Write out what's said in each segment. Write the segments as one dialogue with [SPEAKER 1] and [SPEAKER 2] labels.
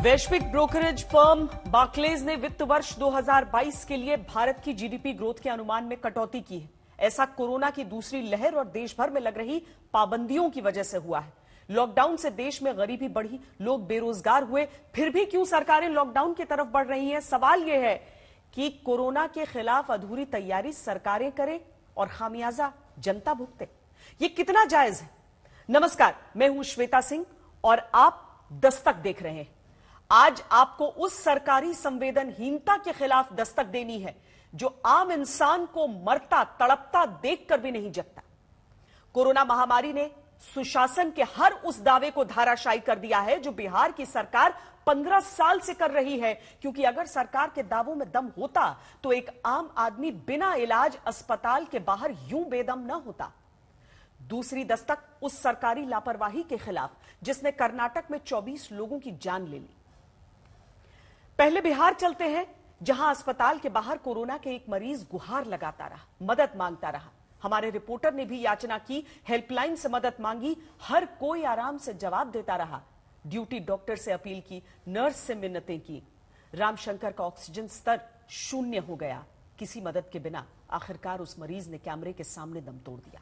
[SPEAKER 1] वैश्विक brokerage firm Barclays ने वित्त वर्ष 2022 के लिए भारत की जीडीपी ग्रोथ के अनुमान में कटौती की है। ऐसा कोरोना की दूसरी लहर और देश भर में लग रही पाबंदियों की वजह से हुआ है। लॉकडाउन से देश में गरीबी बढ़ी, लोग बेरोजगार हुए, फिर भी क्यों सरकारें लॉकडाउन की तरफ बढ़ रही हैं? सवाल यह है कि कोरोना के खिलाफ अधूरी तैयारी सरकारें करें और खामियाजा जनता भुगते। ये कितना जायज है? नमस्कार, मैं हूं श्वेता सिंह और आप दस्तक देख रहे हैं। आज आपको उस सरकारी संवेदनहीनता के खिलाफ दस्तक देनी है जो आम इंसान को मरता तड़पता देखकर भी नहीं जगता। कोरोना महामारी ने सुशासन के हर उस दावे को धाराशायी कर दिया है जो बिहार की सरकार 15 साल से कर रही है, क्योंकि अगर सरकार के दावों में दम होता तो एक आम आदमी बिना इलाज अस्पताल के बाहर यूं बेदम न होता। दूसरी दस्तक उस सरकारी लापरवाही के खिलाफ जिसने कर्नाटक में 24 लोगों की जान ले ली। पहले बिहार चलते हैं, जहां अस्पताल के बाहर कोरोना के एक मरीज गुहार लगाता रहा, मदद मांगता रहा। हमारे रिपोर्टर ने भी याचना की, हेल्पलाइन से मदद मांगी, हर कोई आराम से जवाब देता रहा। ड्यूटी डॉक्टर से अपील की, नर्स से मिन्नतें की। रामशंकर का ऑक्सीजन स्तर शून्य हो गया। किसी मदद के बिना आखिरकार उस मरीज ने कैमरे के सामने दम तोड़ दिया।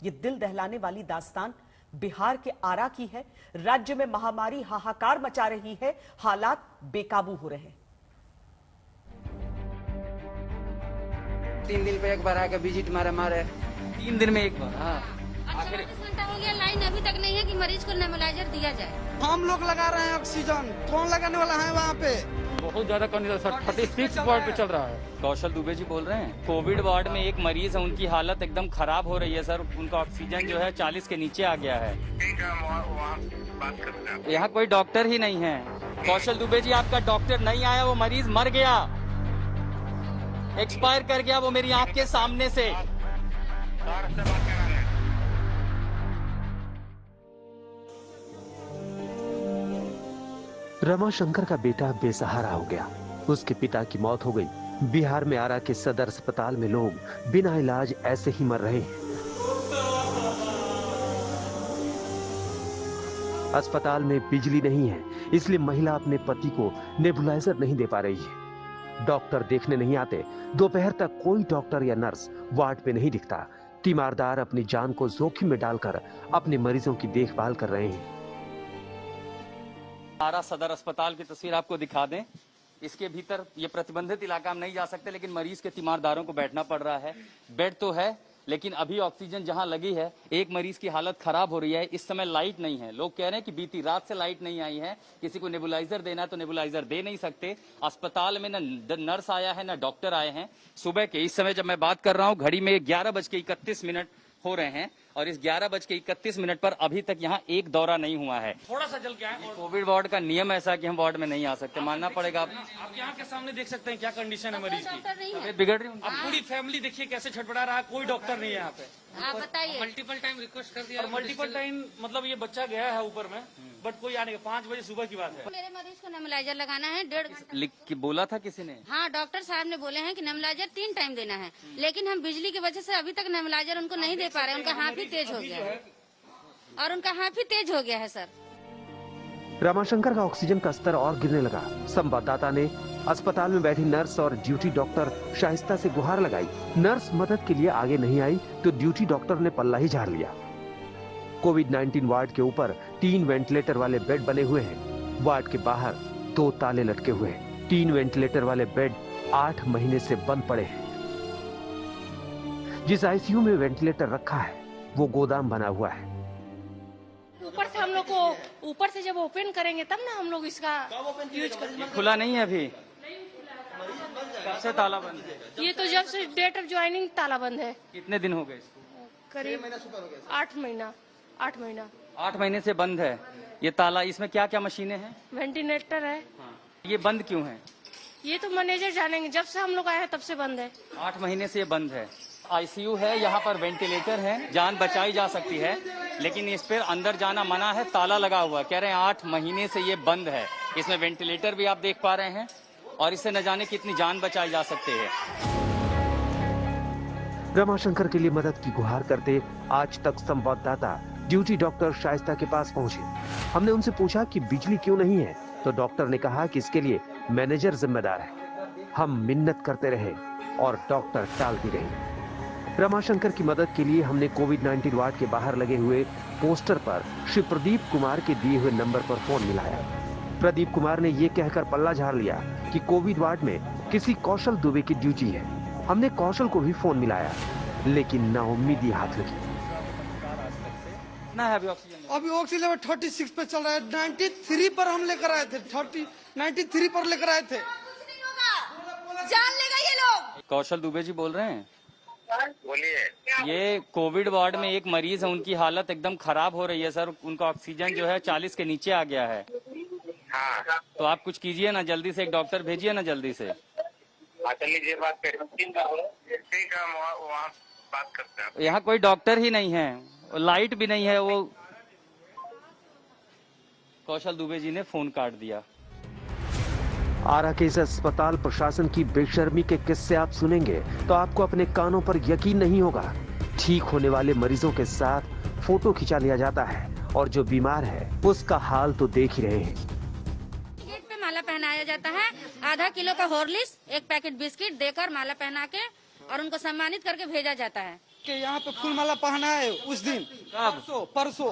[SPEAKER 1] ये दिल दहलाने वाली दास्तान बिहार के आरा की है। राज्य में महामारी हाहाकार मचा रही है, हालात बेकाबू हो रहे हैं।
[SPEAKER 2] 3 दिन पे एक बार आके विजिट मारे
[SPEAKER 3] 3 दिन में एक बार।
[SPEAKER 2] हाँ,
[SPEAKER 4] आखिर 24 घंटा हो गया, लाइन अभी तक नहीं है कि मरीज को नेबुलाइजर दिया जाए।
[SPEAKER 5] हम लोग लगा रहे हैं ऑक्सीजन, कौन लगाने वाला है वहाँ पे?
[SPEAKER 3] बहुत ज्यादा कंडीशन 36 वार्ड पे चल रहा है। कौशल दुबे जी बोल रहे हैं। कोविड वार्ड में एक मरीज है, उनकी हालत एकदम खराब हो रही है सर। उनका ऑक्सीजन जो है 40 के नीचे आ गया है। यहाँ कोई डॉक्टर ही नहीं है। कौशल दुबे जी, आपका डॉक्टर नहीं आया, वो मरीज मर गया, एक्सपायर कर गया, वो मेरी आंख के सामने से।
[SPEAKER 6] रमाशंकर का बेटा बेसहारा हो गया। उसके पिता की मौत हो गई। बिहार में आरा के सदर अस्पताल में लोग बिना इलाज ऐसे ही मर रहे हैं। अस्पताल में बिजली नहीं है, इसलिए महिला अपने पति को नेबुलाइजर नहीं दे पा रही है। डॉक्टर देखने नहीं आते। दोपहर तक कोई डॉक्टर या नर्स वार्ड पे नहीं दिखता। तीमारदार अपनी जान को जोखिम में डालकर अपने मरीजों की देखभाल कर रहे हैं।
[SPEAKER 3] आरा सदर अस्पताल की तस्वीर आपको दिखा दें। इसके भीतर ये प्रतिबंधित इलाका में नहीं जा सकते, लेकिन मरीज के तीमारदारों को बैठना पड़ रहा है। बेड तो है, लेकिन अभी ऑक्सीजन जहां लगी है, एक मरीज की हालत खराब हो रही है। इस समय लाइट नहीं है। लोग कह रहे हैं कि बीती रात से लाइट नहीं आई है। किसी को नेबुलाइजर देना है तो नेबुलाइजर दे नहीं सकते। अस्पताल में न नर्स आया है, न डॉक्टर आए हैं। सुबह के इस समय जब मैं बात कर रहा हूँ, घड़ी में 11:31 हो रहे हैं और इस 11:31 पर अभी तक यहाँ एक दौरा नहीं हुआ है।
[SPEAKER 7] थोड़ा सा जल क्या है।
[SPEAKER 3] कोविड वार्ड का नियम ऐसा कि हम वार्ड में नहीं आ सकते, मानना पड़ेगा।
[SPEAKER 7] आप यहाँ के सामने देख सकते हैं क्या कंडीशन है मरीज की।
[SPEAKER 3] तबीयत बिगड़ रही है।
[SPEAKER 7] अब पूरी फैमिली देखिए कैसे छटपटा रहा है, कोई डॉक्टर नहीं है यहाँ पे।
[SPEAKER 4] आप बताइए।
[SPEAKER 7] मल्टीपल टाइम रिक्वेस्ट कर दिया, मल्टीपल टाइम मतलब ये बच्चा गया है ऊपर में, बट कोई आने 5 बजे सुबह की बात है।
[SPEAKER 4] मेरे मरीज को नेबुलाइजर लगाना है 1.5 घंटा।
[SPEAKER 3] लिख के बोला था किसी ने?
[SPEAKER 4] हाँ, डॉक्टर साहब ने बोले हैं कि नेबुलाइजर 3 टाइम देना है, लेकिन हम बिजली की वजह से अभी तक नेबुलाइजर उनको नहीं दे पा रहे। उनका हाथ ही तेज हो गया है और उनका हाथ भी तेज हो गया है सर।
[SPEAKER 6] रमाशंकर का ऑक्सीजन का स्तर और गिरने लगा। संवाददाता ने अस्पताल में बैठी नर्स और ड्यूटी डॉक्टर शाइस्ता से गुहार लगाई। नर्स मदद के लिए आगे नहीं आई तो ड्यूटी डॉक्टर ने पल्ला ही झाड़ लिया। कोविड-19 वार्ड के ऊपर 3 वेंटिलेटर वाले बेड बने हुए हैं। वार्ड के बाहर 2 ताले लटके हुए हैं। 3 वेंटिलेटर वाले बेड 8 महीने से बंद पड़े हैं। जिस आईसीयू में वेंटिलेटर रखा है वो गोदाम बना हुआ है।
[SPEAKER 8] ऊपर से हम लोग को ऊपर से जब ओपन करेंगे तब ना हम लोग इसका यूज करेंगे।
[SPEAKER 3] खुला नहीं है अभी। कब से ताला बंद है?
[SPEAKER 8] ये तो जब से डेट ऑफ ज्वाइनिंग ताला बंद है।
[SPEAKER 3] कितने दिन हो गए इसको?
[SPEAKER 8] करीब 8 महीना।
[SPEAKER 3] 8 महीने से बंद है ये ताला। इसमें क्या क्या मशीनें हैं?
[SPEAKER 8] वेंटिलेटर है।
[SPEAKER 3] ये बंद क्यों है?
[SPEAKER 8] ये तो मैनेजर जानेंगे, जब से हम लोग आए हैं तब से बंद है।
[SPEAKER 3] 8 महीने से ये बंद है। आईसीयू है, यहाँ पर वेंटिलेटर है, जान बचाई जा सकती है, लेकिन इस पर अंदर जाना मना है, ताला लगा हुआ। कह रहे हैं 8 महीने से ये बंद है। इसमें वेंटिलेटर भी आप देख पा रहे हैं और इससे न जाने कितनी जान बचाई जा सकती है।
[SPEAKER 6] रमाशंकर के लिए मदद की गुहार करते आज तक संवाददाता ड्यूटी डॉक्टर शाइस्ता के पास पहुंचे। हमने उनसे पूछा कि बिजली क्यों नहीं है। तो डॉक्टर ने कहा कि इसके लिए मैनेजर जिम्मेदार है। हम मिन्नत करते रहे और डॉक्टर टालती रही। रमाशंकर की मदद के लिए हमने कोविड-19 वार्ड के बाहर लगे हुए पोस्टर पर श्री प्रदीप कुमार के दिए हुए नंबर पर फोन मिलाया। प्रदीप कुमार ने यह कहकर पल्ला झाड़ लिया कि कोविड वार्ड में किसी कौशल दुबे की ड्यूटी है। हमने कौशल को भी फोन मिलाया, लेकिन नाउम्मीदी हाथ लगी।
[SPEAKER 3] ना है अभी ऑक्सीजन?
[SPEAKER 5] अभी ऑक्सीजन लेवल 36 पे चल रहा है। 93 पर हम लेकर आए थे। 93 पर लेकर आए थे।
[SPEAKER 4] जान लेगा ये लोग।
[SPEAKER 3] कौशल दुबे जी बोल रहे हैं?
[SPEAKER 9] बोलिए।
[SPEAKER 3] ये कोविड वार्ड में एक मरीज है, उनकी हालत एकदम खराब हो रही है सर। उनका ऑक्सीजन जो है 40 के नीचे आ गया है।
[SPEAKER 9] हाँ,
[SPEAKER 3] तो आप कुछ कीजिए ना, जल्दी से एक डॉक्टर भेजिए ना जल्दी से।
[SPEAKER 9] लीजिए बात करें। ठीक है, हम वहाँ बात करते हैं।
[SPEAKER 3] यहाँ कोई डॉक्टर ही नहीं है, लाइट भी नहीं है। वो कौशल दुबे जी ने फोन काट दिया।
[SPEAKER 6] आरा के इस अस्पताल प्रशासन की बेशर्मी के किस्से आप सुनेंगे तो आपको अपने कानों पर यकीन नहीं होगा। ठीक होने वाले मरीजों के साथ फोटो खिंचा लिया जाता है और जो बीमार है उसका हाल तो देख ही रहे हैं।
[SPEAKER 4] गेट पे माला पहनाया जाता है। आधा किलो का हॉर्लिक्स, एक पैकेट बिस्किट देकर माला पहना के और उनको सम्मानित करके भेजा जाता है।
[SPEAKER 5] कि यहाँ पे फूल माला पहनाए उस दिन परसों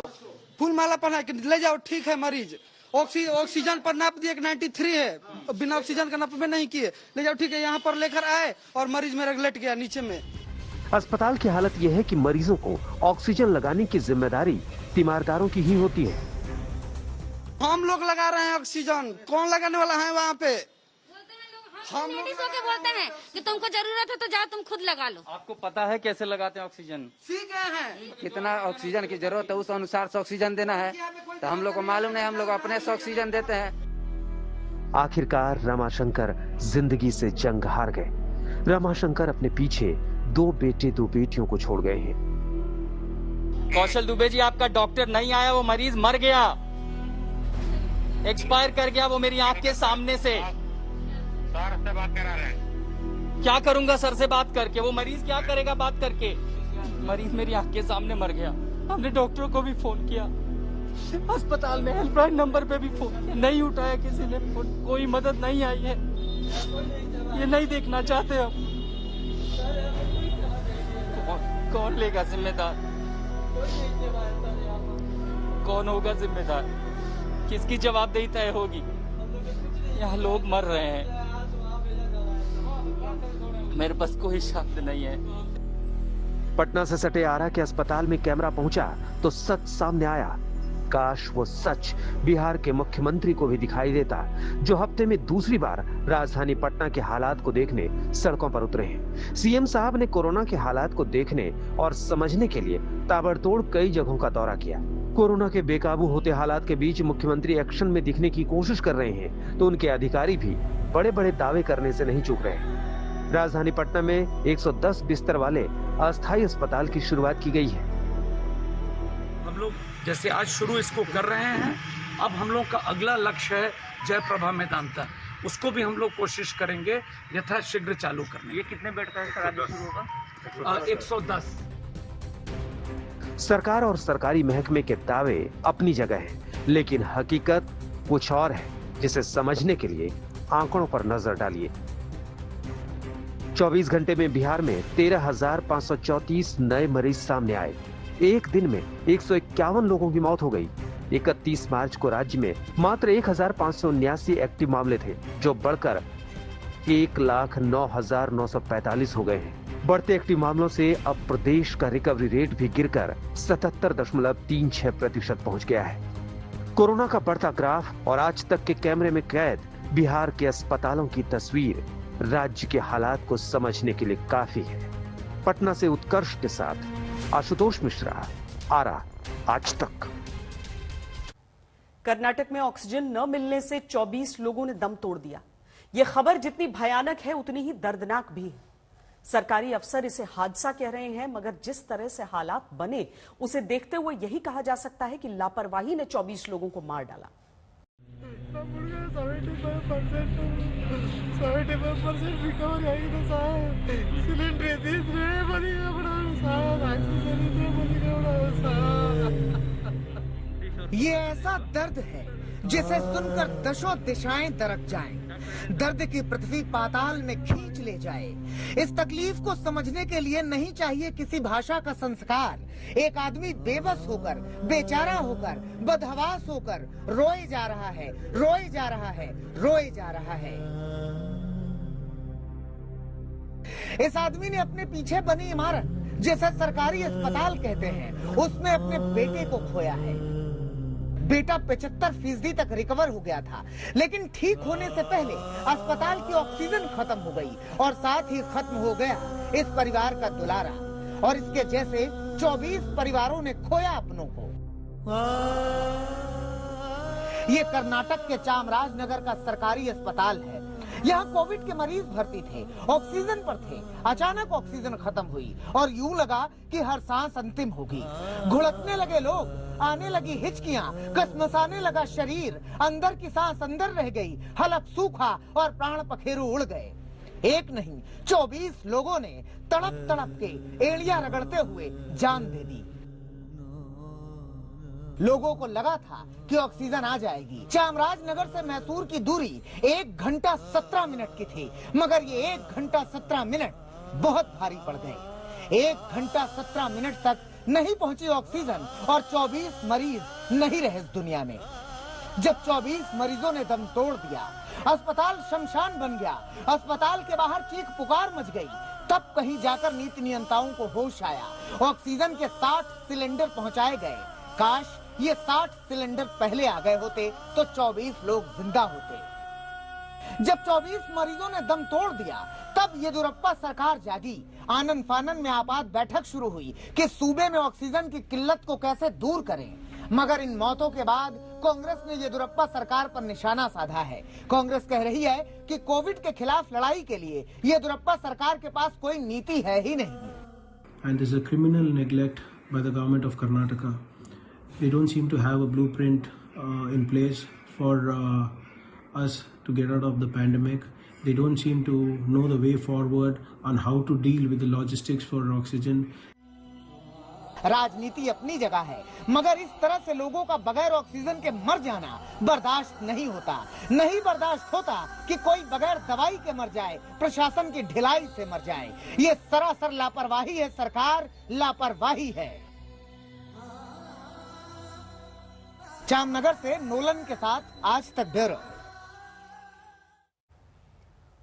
[SPEAKER 5] फूल माला पहना के ले जाओ, ठीक है मरीज। ऑक्सीजन पर नाप दिए 93 है, बिना ऑक्सीजन का नाप में नहीं किए, ले जाओ ठीक है। यहाँ पर लेकर आए और मरीज मेरा लेट गया नीचे में।
[SPEAKER 6] अस्पताल की हालत यह है कि मरीजों को ऑक्सीजन लगाने की जिम्मेदारी तीमारदारों की ही होती है।
[SPEAKER 5] हम लोग लगा रहे हैं ऑक्सीजन, कौन लगाने वाला है वहाँ पे?
[SPEAKER 4] हम लेडीजों के बोलते हैं कि तुमको जरूरत है तो जाओ तुम खुद लगा लो।
[SPEAKER 3] आपको पता है कैसे लगाते हैं ऑक्सीजन?
[SPEAKER 5] सीख गए हैं।
[SPEAKER 2] कितना ऑक्सीजन की जरूरत है उस अनुसार से ऑक्सीजन देना है, तो हम लोग को मालूम नहीं, हम लोग अपने से ऑक्सीजन देते हैं।
[SPEAKER 6] आखिरकार रमाशंकर जिंदगी से जंग हार गए। रमाशंकर अपने पीछे 2 बेटे 2 बेटियों को छोड़ गए हैं।
[SPEAKER 3] कौशल दुबे जी, आपका डॉक्टर नहीं आया, वो मरीज मर गया, एक्सपायर कर गया वो मेरी आंख के सामने से।
[SPEAKER 9] सर से बात करा रहे हैं।
[SPEAKER 3] क्या करूंगा सर से बात करके? वो मरीज क्या करेगा बात करके? मरीज मेरी आंख के सामने मर गया। हमने डॉक्टरों को भी फोन किया, अस्पताल में हेल्पलाइन नंबर पे भी फोन किया, नहीं उठाया किसी ने फोन, कोई मदद नहीं आई है। ये नहीं देखना चाहते हम। कौन लेगा जिम्मेदार? कौन होगा जिम्मेदार? किसकी जवाबदेही तय होगी? यहाँ लोग मर रहे हैं, मेरे पास कोई शब्द नहीं है।
[SPEAKER 6] पटना से सटे आरा के अस्पताल में कैमरा पहुंचा तो सच सामने आया। काश वो सच बिहार के मुख्यमंत्री को भी दिखाई देता, जो हफ्ते में दूसरी बार राजधानी पटना के हालात को देखने सड़कों पर उतरे हैं। सीएम साहब ने कोरोना के हालात को देखने और समझने के लिए ताबड़तोड़ कई जगहों का दौरा किया। कोरोना के बेकाबू होते हालात के बीच मुख्यमंत्री एक्शन में दिखने की कोशिश कर रहे हैं तो उनके अधिकारी भी बड़े बड़े दावे करने से नहीं चूक रहे। राजधानी पटना में 110 बिस्तर वाले अस्थायी अस्पताल की शुरुआत की गई है।
[SPEAKER 10] हम लोग जैसे आज शुरू इसको कर रहे हैं, अब हम लोग का अगला लक्ष्य है जयप्रभा मैदान तक, उसको भी हम लोग कोशिश करेंगे यथाशीघ्र चालू करने।
[SPEAKER 3] ये कितने बेड का शुरू होगा?
[SPEAKER 10] 110।
[SPEAKER 6] सरकार और सरकारी महकमे के दावे अपनी जगह हैं, लेकिन हकीकत कुछ और है, जिसे समझने के लिए आंकड़ों पर नजर डालिए। 24 घंटे में बिहार में 13,534 नए मरीज सामने आए। एक दिन में 151 लोगों की मौत हो गई। 31 मार्च को राज्य में मात्र 1,579 एक्टिव मामले थे, जो बढ़कर 1,09,945 हो गए हैं। बढ़ते एक्टिव मामलों से अब प्रदेश का रिकवरी रेट भी गिरकर 77.36% पहुंच गया है। कोरोना का बढ़ता ग्राफ और आज तक के कैमरे में कैद बिहार के अस्पतालों की तस्वीर राज्य के हालात को समझने के लिए काफी है। पटना से उत्कर्ष के साथ आशुतोष मिश्रा, आरा आज तक।
[SPEAKER 1] कर्नाटक में ऑक्सीजन न मिलने से 24 लोगों ने दम तोड़ दिया। यह खबर जितनी भयानक है उतनी ही दर्दनाक भी है। सरकारी अफसर इसे हादसा कह रहे हैं, मगर जिस तरह से हालात बने उसे देखते हुए यही कहा जा सकता है कि लापरवाही ने 24 लोगों को मार डाला।
[SPEAKER 11] 75% रिकवर आएगी साहब, सिलेंडर दे बनेगा बड़ा साहब, ऑक्सीजन दे बनेगा बड़ा साहब।
[SPEAKER 12] ये ऐसा दर्द है जिसे सुनकर दशों दिशाएं दरक जाएं, दर्द की पृथ्वी पाताल में खींच ले जाए। इस तकलीफ को समझने के लिए नहीं चाहिए किसी भाषा का संस्कार। एक आदमी बेबस होकर, बेचारा होकर, बदहवास होकर रोए जा रहा है, रोए जा रहा है, रोए जा रहा है। इस आदमी ने अपने पीछे बनी इमारत, जिसे सरकारी अस्पताल कहते हैं, उसमें अपने बेटे को खोया है। बेटा 75% तक रिकवर हो गया था, लेकिन ठीक होने से पहले अस्पताल की ऑक्सीजन खत्म हो गई और साथ ही खत्म हो गया इस परिवार का दुलारा। और इसके जैसे 24 परिवारों ने खोया अपनों को। ये कर्नाटक के चामराजनगर का सरकारी अस्पताल है। यहाँ कोविड के मरीज भर्ती थे, ऑक्सीजन पर थे। अचानक ऑक्सीजन खत्म हुई और यूं लगा कि हर सांस अंतिम होगी। घुड़कने लगे लोग, आने लगी हिचकियां, कसमसाने लगा शरीर, अंदर की सांस अंदर रह गई, हलक सूखा और प्राण पखेरु उड़ गए। एक नहीं 24 लोगों ने तड़प तड़प के एड़ियां रगड़ते हुए जान दे दी। लोगों को लगा था कि ऑक्सीजन आ जाएगी। चामराजनगर से मैसूर की दूरी 1 घंटा 17 मिनट की थी, मगर ये 1 घंटा 17 मिनट बहुत भारी पड़ गए। 1 घंटा 17 मिनट तक नहीं पहुंची ऑक्सीजन और 24 मरीज नहीं रहे इस दुनिया में। जब 24 मरीजों ने दम तोड़ दिया, अस्पताल शमशान बन गया, अस्पताल के बाहर चीख पुकार मच गई, तब कहीं जाकर नीति नियंताओं को होश आया। ऑक्सीजन के 60 सिलेंडर पहुंचाए गए। काश ये 60 सिलेंडर पहले आ गए होते तो 24 लोग जिंदा होते। जब 24 मरीजों ने दम तोड़ दिया, तब येदियुरप्पा सरकार जागी। आनन फानन में आपात बैठक शुरू हुई कि सूबे में ऑक्सीजन की किल्लत को कैसे दूर करें। मगर इन मौतों के बाद कांग्रेस ने येदियुरप्पा सरकार पर निशाना साधा है। कांग्रेस कह रही है कि कोविड के खिलाफ लड़ाई के लिए येदियुरप्पा सरकार के पास कोई नीति है ही नहीं।
[SPEAKER 13] And there's a criminal neglect by the government of Karnataka. They don't seem to have a blueprint in place for us to get out of the pandemic. They don't seem to know the way forward on how to deal with the logistics for oxygen.
[SPEAKER 12] राजनीति अपनी जगह है, मगर इस तरह से लोगों का बगैर ऑक्सीजन के मर जाना बर्दाश्त नहीं होता। नहीं बर्दाश्त होता कि कोई बगैर दवाई के मर जाए, प्रशासन की ढिलाई से मर जाए। ये सरासर लापरवाही है सरकार, लापरवाही है। जामनगर से नोलन के साथ आज तक ब्यूरो।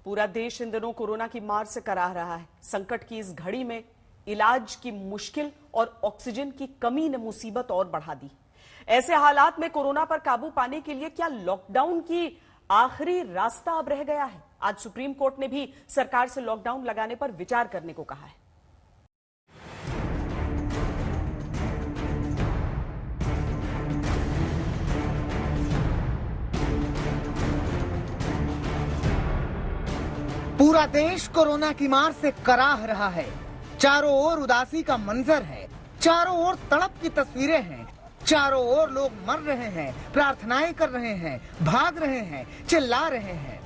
[SPEAKER 1] पूरा देश इन दिनों कोरोना की मार से कराह रहा है। संकट की इस घड़ी में इलाज की मुश्किल और ऑक्सीजन की कमी ने मुसीबत और बढ़ा दी। ऐसे हालात में कोरोना पर काबू पाने के लिए क्या लॉकडाउन की आखिरी रास्ता अब रह गया है? आज सुप्रीम कोर्ट ने भी सरकार से लॉकडाउन लगाने पर विचार करने को कहा है।
[SPEAKER 12] पूरा देश कोरोना की मार से कराह रहा है। चारों ओर उदासी का मंजर है, चारों ओर तड़प की तस्वीरें हैं, चारों ओर लोग मर रहे हैं, प्रार्थनाएं कर रहे हैं, भाग रहे हैं, चिल्ला रहे हैं।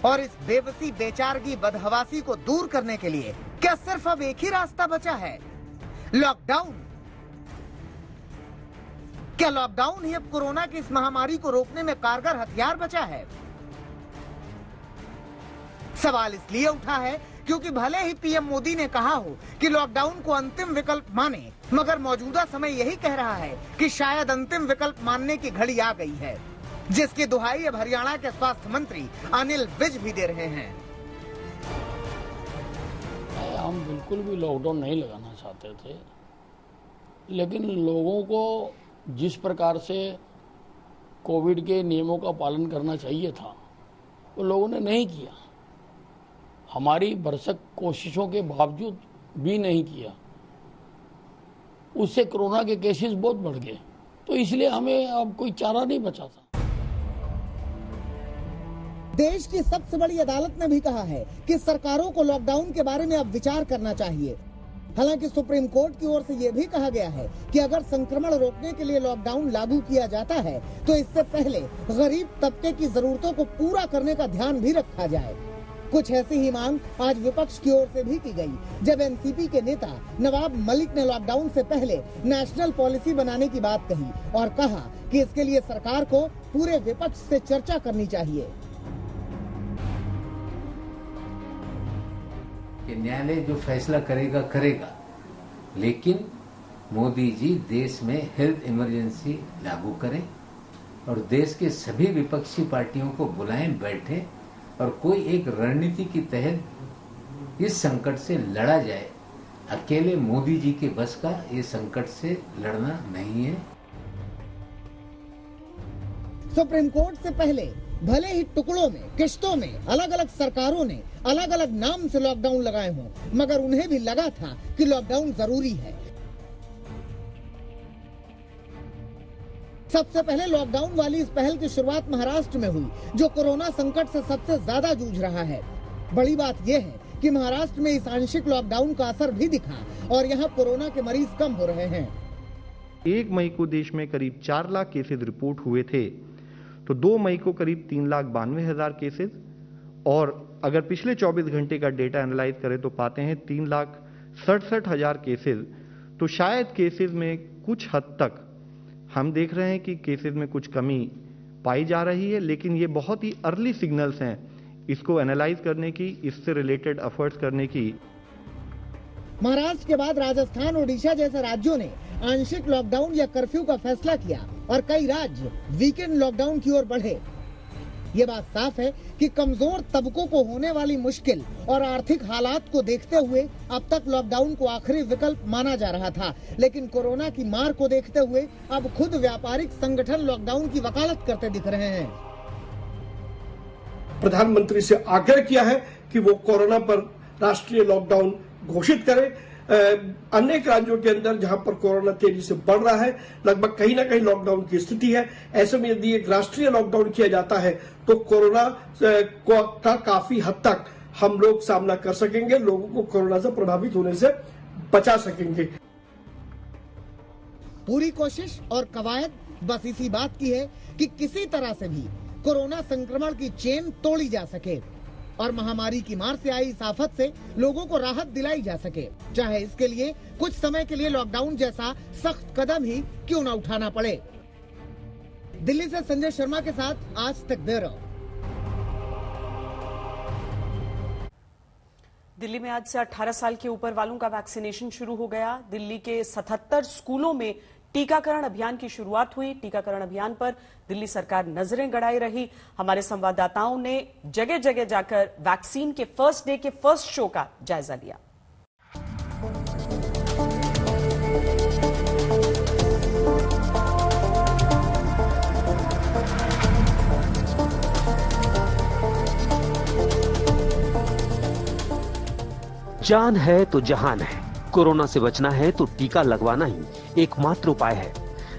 [SPEAKER 12] और इस बेबसी, बेचारगी, बदहवासी को दूर करने के लिए क्या सिर्फ अब एक ही रास्ता बचा है? लॉकडाउन। क्या लॉकडाउन ही अब कोरोना की इस महामारी को रोकने में कारगर हथियार बचा है? सवाल इसलिए उठा है क्योंकि भले ही पीएम मोदी ने कहा हो कि लॉकडाउन को अंतिम विकल्प माने, मगर मौजूदा समय यही कह रहा है कि शायद अंतिम विकल्प मानने की घड़ी आ गई है, जिसकी दुहाई अब हरियाणा के स्वास्थ्य मंत्री अनिल विज भी दे रहे हैं।
[SPEAKER 14] हम बिल्कुल भी लॉकडाउन नहीं लगाना चाहते थे, लेकिन लोगों को जिस प्रकार से कोविड के नियमों का पालन करना चाहिए था वो लोगों ने नहीं किया। हमारी भरसक कोशिशों के बावजूद भी नहीं किया। उससे कोरोना के केसेस बहुत बढ़ गए, तो इसलिए हमें अब कोई चारा नहीं बचा था।
[SPEAKER 12] देश की सबसे बड़ी अदालत ने भी कहा है कि सरकारों को लॉकडाउन के बारे में अब विचार करना चाहिए। हालांकि सुप्रीम कोर्ट की ओर से यह भी कहा गया है कि अगर संक्रमण रोकने के लिए लॉकडाउन लागू किया जाता है तो इससे पहले गरीब तबके की जरूरतों को पूरा करने का ध्यान भी रखा जाए। कुछ ऐसी ही मांग आज विपक्ष की ओर से भी की गई, जब एनसीपी के नेता नवाब मलिक ने लॉकडाउन से पहले नेशनल पॉलिसी बनाने की बात कही और कहा कि इसके लिए सरकार को पूरे विपक्ष से चर्चा करनी चाहिए।
[SPEAKER 15] न्यायालय जो फैसला करेगा करेगा, लेकिन मोदी जी देश में हेल्थ इमरजेंसी लागू करें और देश के सभी विपक्षी पार्टियों को बुलाएं, बैठें और कोई एक रणनीति के तहत इस संकट से लड़ा जाए। अकेले मोदी जी के बस का ये संकट से लड़ना नहीं है।
[SPEAKER 12] सुप्रीम कोर्ट से पहले भले ही टुकड़ों में, किश्तों में अलग अलग सरकारों ने अलग अलग नाम से लॉकडाउन लगाए हों, मगर उन्हें भी लगा था कि लॉकडाउन जरूरी है। सबसे पहले लॉकडाउन वाली इस पहल की शुरुआत महाराष्ट्र में हुई, जो कोरोना संकट से सबसे ज्यादा जूझ रहा है। बड़ी बात यह है कि महाराष्ट्र में इस आंशिक लॉकडाउन का असर भी दिखा और यहाँ कोरोना के मरीज कम हो रहे हैं।
[SPEAKER 16] 1 मई को देश में करीब 4 लाख केसेज रिपोर्ट हुए थे, तो 2 मई को करीब 3,92,000 केसेज, और अगर पिछले 24 घंटे का डेटा एनालाइज करें तो पाते हैं 3,67,000 केसेज। तो शायद केसेज में कुछ हद तक हम देख रहे हैं कि केसेज में कुछ कमी पाई जा रही है, लेकिन ये बहुत ही अर्ली सिग्नल्स हैं इसको एनालाइज करने की, इससे रिलेटेड एफर्ट्स करने की।
[SPEAKER 12] महाराष्ट्र के बाद राजस्थान, ओडिशा जैसे राज्यों ने आंशिक लॉकडाउन या कर्फ्यू का फैसला किया और कई राज्य वीकेंड लॉकडाउन की ओर बढ़े। ये बात साफ है कि कमजोर तबकों को होने वाली मुश्किल और आर्थिक हालात को देखते हुए अब तक लॉकडाउन को आखिरी विकल्प माना जा रहा था, लेकिन कोरोना की मार को देखते हुए अब खुद व्यापारिक संगठन लॉकडाउन की वकालत करते दिख रहे हैं।
[SPEAKER 17] प्रधानमंत्री से आग्रह किया है कि वो कोरोना पर राष्ट्रीय लॉकडाउन घोषित करें। अनेक राज्यों के अंदर जहां पर कोरोना तेजी से बढ़ रहा है, लगभग कहीं ना कहीं लॉकडाउन की स्थिति है। ऐसे में यदि एक राष्ट्रीय लॉकडाउन किया जाता है तो कोरोना का काफी हद तक हम लोग सामना कर सकेंगे, लोगों को कोरोना से प्रभावित होने से बचा सकेंगे।
[SPEAKER 12] पूरी कोशिश और कवायद बस इसी बात की है कि किसी तरह से भी कोरोना संक्रमण की चेन तोड़ी जा सके और महामारी की मार से आई इस आफत से लोगों को राहत दिलाई जा सके, चाहे इसके लिए कुछ समय के लिए लॉकडाउन जैसा सख्त कदम ही क्यों न उठाना पड़े। दिल्ली से संजय शर्मा के साथ आज तक ब्यूरो।
[SPEAKER 1] दिल्ली में आज से 18 साल के ऊपर वालों का वैक्सीनेशन शुरू हो गया। दिल्ली के 77 स्कूलों में टीकाकरण अभियान की शुरुआत हुई। टीकाकरण अभियान पर दिल्ली सरकार नजरें गड़ाई रही। हमारे संवाददाताओं ने जगह जगह जाकर वैक्सीन के फर्स्ट डे के फर्स्ट शो का जायजा लिया।
[SPEAKER 6] जान है तो जहान है। कोरोना से बचना है तो टीका लगवाना ही एकमात्र उपाय है।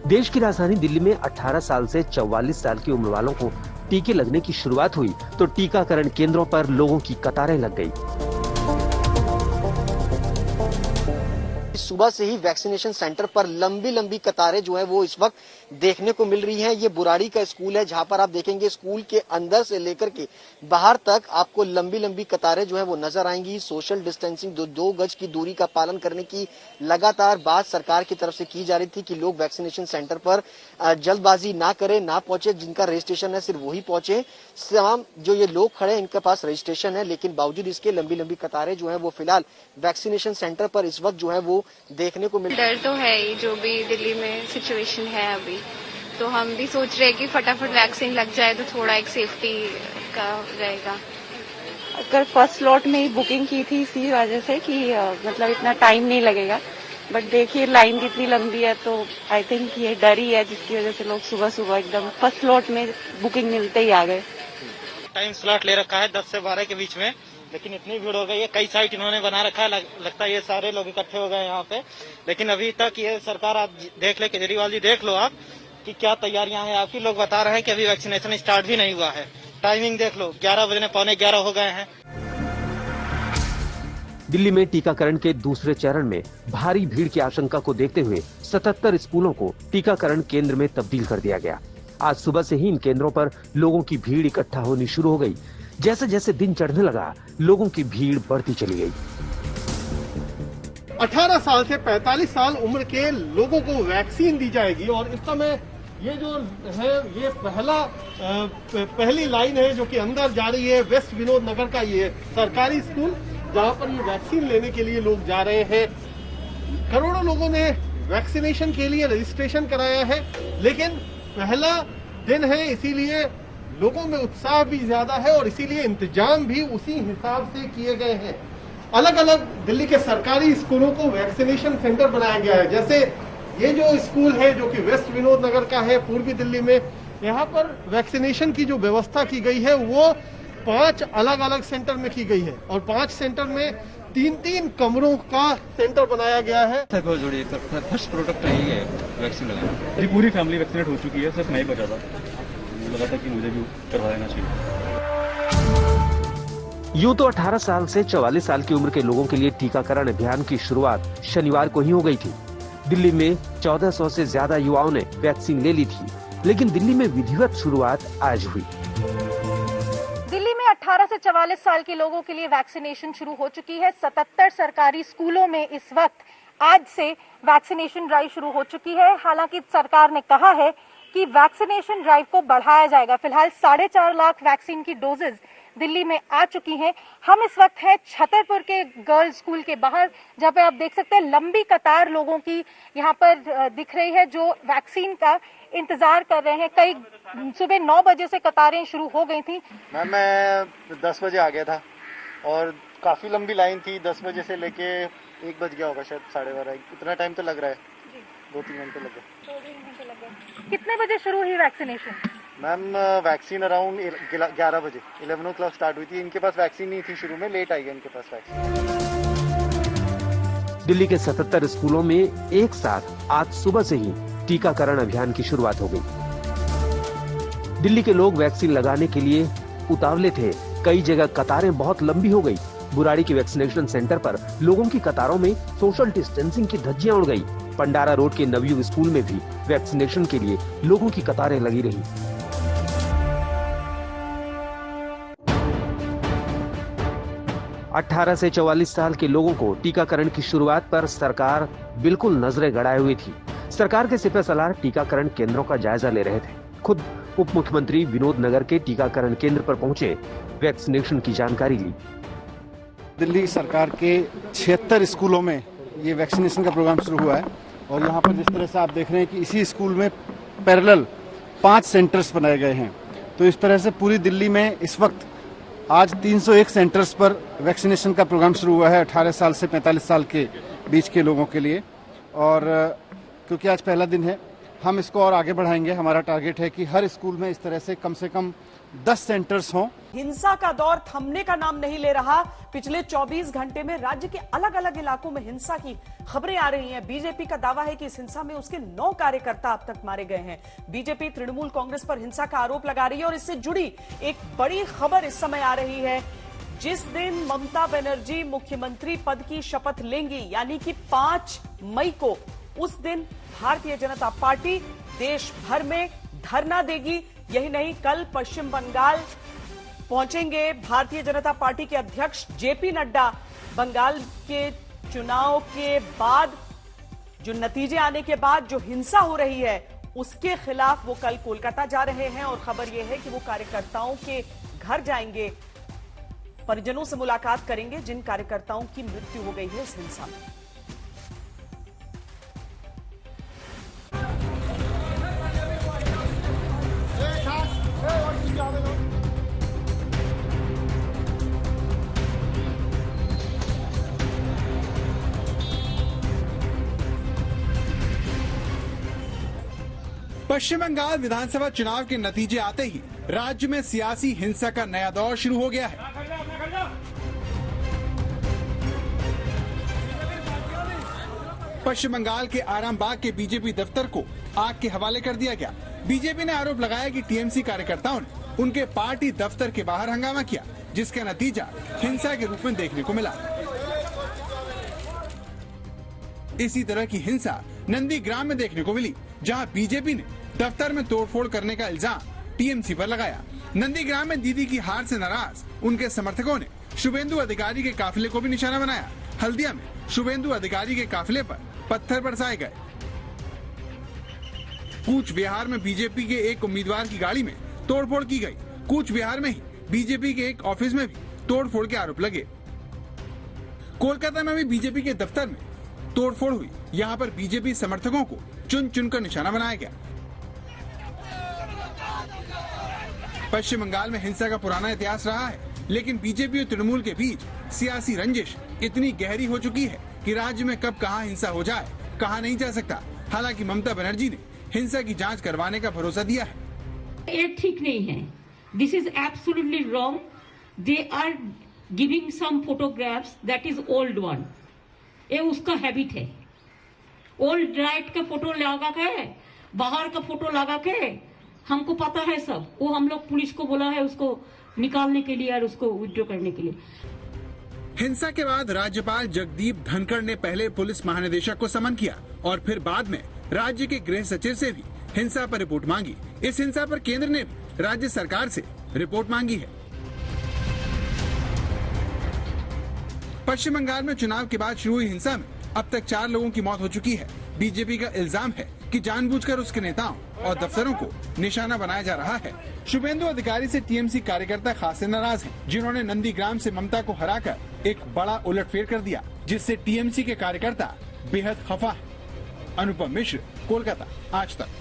[SPEAKER 6] देश की राजधानी दिल्ली में 18 साल से 44 साल की उम्र वालों को टीके लगने की शुरुआत हुई तो टीकाकरण केंद्रों पर लोगों की कतारें लग गई।
[SPEAKER 18] सुबह से ही वैक्सीनेशन सेंटर पर लंबी लंबी कतारें जो है वो इस वक्त देखने को मिल रही हैं। ये बुराड़ी का स्कूल है जहां पर आप देखेंगे स्कूल के अंदर से लेकर के बाहर तक आपको लंबी लंबी कतारें जो है वो नजर आएंगी। सोशल डिस्टेंसिंग 2 गज की दूरी का पालन करने की लगातार बात सरकार की तरफ से की जा रही थी कि लोग वैक्सीनेशन सेंटर पर जल्दबाजी ना करें, ना पहुंचे। जिनका रजिस्ट्रेशन है सिर्फ वही पहुंचे। तमाम जो ये लोग खड़े हैं इनके पास रजिस्ट्रेशन है, लेकिन बावजूद इसके लंबी लंबी कतारें जो है वो फिलहाल वैक्सीनेशन सेंटर पर इस वक्त जो है वो देखने को मिल।
[SPEAKER 19] डर तो है ही, जो भी दिल्ली में सिचुएशन है अभी, तो हम भी सोच रहे हैं कि फटाफट वैक्सीन लग जाए तो थोड़ा एक सेफ्टी का रहेगा।
[SPEAKER 20] अगर फर्स्ट स्लॉट में ही बुकिंग की थी इसी वजह से कि मतलब इतना टाइम नहीं लगेगा, बट देखिए लाइन कितनी लंबी है, तो आई थिंक ये डर ही है जिसकी वजह से लोग सुबह सुबह एकदम फर्स्ट स्लॉट में बुकिंग मिलते ही आ गए।
[SPEAKER 21] टाइम स्लॉट ले रखा है 10 से 12 के बीच में, लेकिन इतनी भीड़ हो गई है। कई साइट इन्होंने बना रखा है, लगता है ये सारे लोग इकट्ठे हो गए यहाँ पे। लेकिन अभी तक ये सरकार, आप देख ले, केजरीवाल जी देख लो आप कि क्या तैयारियां हैं आपकी। लोग बता रहे हैं कि अभी वैक्सीनेशन स्टार्ट भी नहीं हुआ है। टाइमिंग देख लो, 11 बजने 11:15 हो गए हैं।
[SPEAKER 6] दिल्ली में टीकाकरण के दूसरे चरण में भारी भीड़ की आशंका को देखते हुए 77 स्कूलों को टीकाकरण केंद्र में तब्दील कर दिया गया। आज सुबह से ही इन केंद्रों पर लोगों की भीड़ इकट्ठा होनी शुरू हो गई। जैसे जैसे दिन चढ़ने लगा, लोगों की भीड़ बढ़ती चली गई।
[SPEAKER 7] 18 साल से 45 साल उम्र के लोगों को वैक्सीन दी जाएगी और इस समय ये जो है ये पहली लाइन है जो कि अंदर जा रही है। वेस्ट विनोद नगर का ये सरकारी स्कूल जहां पर ये वैक्सीन लेने के लिए लोग जा रहे हैं। करोड़ों लोगों ने वैक्सीनेशन के लिए रजिस्ट्रेशन कराया है, लेकिन पहला दिन है इसीलिए लोगों में उत्साह भी ज्यादा है और इसीलिए इंतजाम भी उसी हिसाब से किए गए हैं। अलग अलग दिल्ली के सरकारी स्कूलों को वैक्सीनेशन सेंटर बनाया गया है। जैसे ये जो स्कूल है जो कि वेस्ट विनोद नगर का है पूर्वी दिल्ली में, यहाँ पर वैक्सीनेशन की जो व्यवस्था की गई है वो 5 अलग अलग सेंटर में की गई है और 5 सेंटर में 3-3 कमरों का सेंटर बनाया गया है।
[SPEAKER 22] फर्स्ट प्रोडक्ट यही है वैक्सीन लगाना। जी पूरी फैमिली वैक्सीनेट हो चुकी है, सिर्फ मैं ही बचा था। लगा था कि मुझे भी करवा लेना चाहिए।
[SPEAKER 6] यूं तो 18 साल से 44 साल की उम्र के लोगों के लिए टीकाकरण अभियान की शुरुआत शनिवार को ही हो गई थी। दिल्ली में 1400 से ज्यादा युवाओं ने वैक्सीन ले ली थी, लेकिन दिल्ली में विधिवत शुरुआत आज हुई।
[SPEAKER 23] दिल्ली में 18 से 44 साल के लोगों के लिए वैक्सीनेशन शुरू हो चुकी है। 77 सरकारी स्कूलों में इस वक्त आज से वैक्सीनेशन ड्राइव शुरू हो चुकी है। हालांकि सरकार ने कहा है कि वैक्सीनेशन ड्राइव को बढ़ाया जाएगा। फिलहाल 4.5 लाख वैक्सीन की डोजेज दिल्ली में आ चुकी हैं। हम इस वक्त है छतरपुर के गर्ल्स स्कूल के बाहर, जहाँ पे आप देख सकते हैं लंबी कतार लोगों की यहाँ पर दिख रही है जो वैक्सीन का इंतजार कर रहे हैं। कई सुबह 9 बजे से कतारें शुरू हो गई थी।
[SPEAKER 22] मैम मैं 10 बजे आ गया था और काफी लंबी लाइन थी। 10 बजे से लेके 1 बज गया होगा, शायद 12:30। इतना टाइम तो लग रहा है, 2-3 घंटे लग गए।
[SPEAKER 23] कितने बजे शुरू हुई वैक्सीनेशन?
[SPEAKER 22] मैम वैक्सीन अराउंड 11 बजे 11 o'clock स्टार्ट हुई थी। इनके पास वैक्सीन नहीं थी शुरू में, लेट आई गया इनके पास वैक्सीन।
[SPEAKER 6] दिल्ली के 77 स्कूलों में एक साथ आज सुबह से ही टीकाकरण अभियान की शुरुआत हो गई। दिल्ली के लोग वैक्सीन लगाने के लिए उतावले थे। कई जगह कतारें बहुत लंबी हो गई। बुराड़ी के वैक्सीनेशन सेंटर पर लोगों की कतारों में सोशल डिस्टेंसिंग की धज्जियां उड़ गई। पंडारा रोड के नवयुग स्कूल में भी वैक्सीनेशन के लिए लोगों की कतारें लगी रही। 18 से 44 साल के लोगों को टीकाकरण की शुरुआत पर सरकार बिल्कुल नजरें गड़ाए हुई थी। सरकार के सिपह सलार टीकाकरण केंद्रों का जायजा ले रहे थे। खुद उप मुख्यमंत्री विनोद नगर के टीकाकरण केंद्र पर पहुंचे, वैक्सीनेशन की जानकारी ली।
[SPEAKER 24] दिल्ली सरकार के 76 स्कूलों में ये वैक्सीनेशन का प्रोग्राम शुरू हुआ है और यहाँ पर जिस तरह से आप देख रहे हैं कि इसी स्कूल में पैरेलल 5 सेंटर्स बनाए गए हैं। तो इस तरह से पूरी दिल्ली में इस वक्त आज 301 सेंटर्स पर वैक्सीनेशन का प्रोग्राम शुरू हुआ है 18 साल से 45 साल के बीच के लोगों के लिए। और क्योंकि आज पहला दिन है, हम इसको और आगे बढ़ाएंगे। हमारा टारगेट है कि हर स्कूल में इस तरह से कम 10 सेंटर्स हों।
[SPEAKER 1] हिंसा का दौर थमने का नाम नहीं ले रहा। पिछले 24 घंटे में राज्य के अलग अलग इलाकों में हिंसा की खबरें आ रही हैं। बीजेपी का दावा है कि इस हिंसा में उसके 9 कार्यकर्ता अब तक मारे गए हैं। बीजेपी तृणमूल कांग्रेस पर हिंसा का आरोप लगा रही है और इससे जुड़ी एक बड़ी खबर इस समय आ रही है। जिस दिन ममता बनर्जी मुख्यमंत्री पद की शपथ लेंगी, यानी कि 5 मई को, उस दिन भारतीय जनता पार्टी देश भर में धरना देगी। यही नहीं, कल पश्चिम बंगाल पहुंचेंगे भारतीय जनता पार्टी के अध्यक्ष जेपी नड्डा। बंगाल के चुनाव के बाद, जो नतीजे आने के बाद जो हिंसा हो रही है, उसके खिलाफ वो कल कोलकाता जा रहे हैं और खबर यह है कि वो कार्यकर्ताओं के घर जाएंगे, परिजनों से मुलाकात करेंगे जिन कार्यकर्ताओं की मृत्यु हो गई है इस हिंसा में।
[SPEAKER 25] पश्चिम बंगाल विधानसभा चुनाव के नतीजे आते ही राज्य में सियासी हिंसा का नया दौर शुरू हो गया है। पश्चिम बंगाल के आरामबाग के बीजेपी दफ्तर को आग के हवाले कर दिया गया। बीजेपी ने आरोप लगाया कि टीएमसी कार्यकर्ताओं ने उनके पार्टी दफ्तर के बाहर हंगामा किया, जिसका नतीजा हिंसा के रूप में देखने को मिला। इसी तरह की हिंसा नंदीग्राम में देखने को मिली, जहां बीजेपी ने दफ्तर में तोड़फोड़ करने का इल्जाम टीएमसी पर लगाया। नंदीग्राम में दीदी की हार से नाराज उनके समर्थकों ने शुभेंदु अधिकारी के काफिले को भी निशाना बनाया। हल्दिया में शुभेंदु अधिकारी के काफिले पर पत्थर बरसाए गए। कूच बिहार में बीजेपी के एक उम्मीदवार की गाड़ी में तोड़फोड़ की गई। कूच बिहार में ही बीजेपी के एक ऑफिस में भी तोड़फोड़ के आरोप लगे। कोलकाता में भी बीजेपी के दफ्तर में तोड़फोड़ हुई। यहाँ पर बीजेपी समर्थकों को चुन चुनकर निशाना बनाया गया। पश्चिम बंगाल में हिंसा का पुराना इतिहास रहा है, लेकिन बीजेपी और तृणमूल के बीच सियासी रंजिश इतनी गहरी हो चुकी है कि राज्य में कब कहां हिंसा हो जाए कहा नहीं जा सकता। हालांकि ममता बनर्जी ने हिंसा की जांच करवाने का भरोसा दिया है।
[SPEAKER 2] ये ठीक नहीं है। This is absolutely wrong. They are giving some photographs that is old one. ये उसका हैबिट है। ओल्ड राइट का फोटो लगा के, बाहर का फोटो लगा के, हमको पता है सब। वो हम लोग पुलिस को बोला है उसको निकालने के लिए और उसको विड्रॉ करने के लिए।
[SPEAKER 25] हिंसा के बाद राज्यपाल जगदीप धनखड़ ने पहले पुलिस महानिदेशक को समन किया और फिर बाद में राज्य के गृह सचिव से भी हिंसा पर रिपोर्ट मांगी। इस हिंसा पर केंद्र ने भी राज्य सरकार से रिपोर्ट मांगी है। पश्चिम बंगाल में चुनाव के बाद शुरू हुई हिंसा में अब तक 4 लोगों की मौत हो चुकी है। बीजेपी का इल्जाम है कि जानबूझकर उसके नेताओं और दफ्तरों को निशाना बनाया जा रहा है। शुभेंदु अधिकारी से टीएमसी कार्यकर्ता खासे नाराज हैं, जिन्होंने नंदीग्राम से ममता को हराकर एक बड़ा उलटफेर कर दिया, जिससे टीएमसी के कार्यकर्ता बेहद खफा है। अनुपम मिश्र, कोलकाता, आज तक।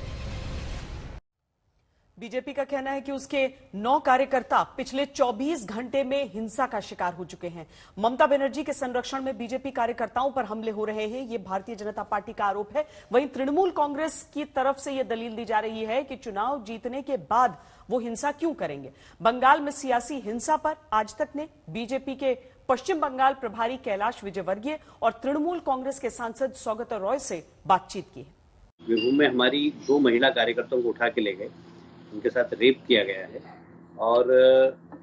[SPEAKER 1] बीजेपी का कहना है कि उसके 9 कार्यकर्ता पिछले 24 घंटे में हिंसा का शिकार हो चुके हैं। ममता बनर्जी के संरक्षण में बीजेपी कार्यकर्ताओं पर हमले हो रहे हैं, ये भारतीय जनता पार्टी का आरोप है। वहीं तृणमूल कांग्रेस की तरफ से यह दलील दी जा रही है कि चुनाव जीतने के बाद वो हिंसा क्यों करेंगे। बंगाल में सियासी हिंसा पर आज तक ने बीजेपी के पश्चिम बंगाल प्रभारी कैलाश विजयवर्गीय और तृणमूल कांग्रेस के सांसद सौगत रॉय से बातचीत की।
[SPEAKER 4] बीरभूम में हमारी 2 महिला कार्यकर्ताओं को उठा के ले गए, उनके साथ रेप किया गया है और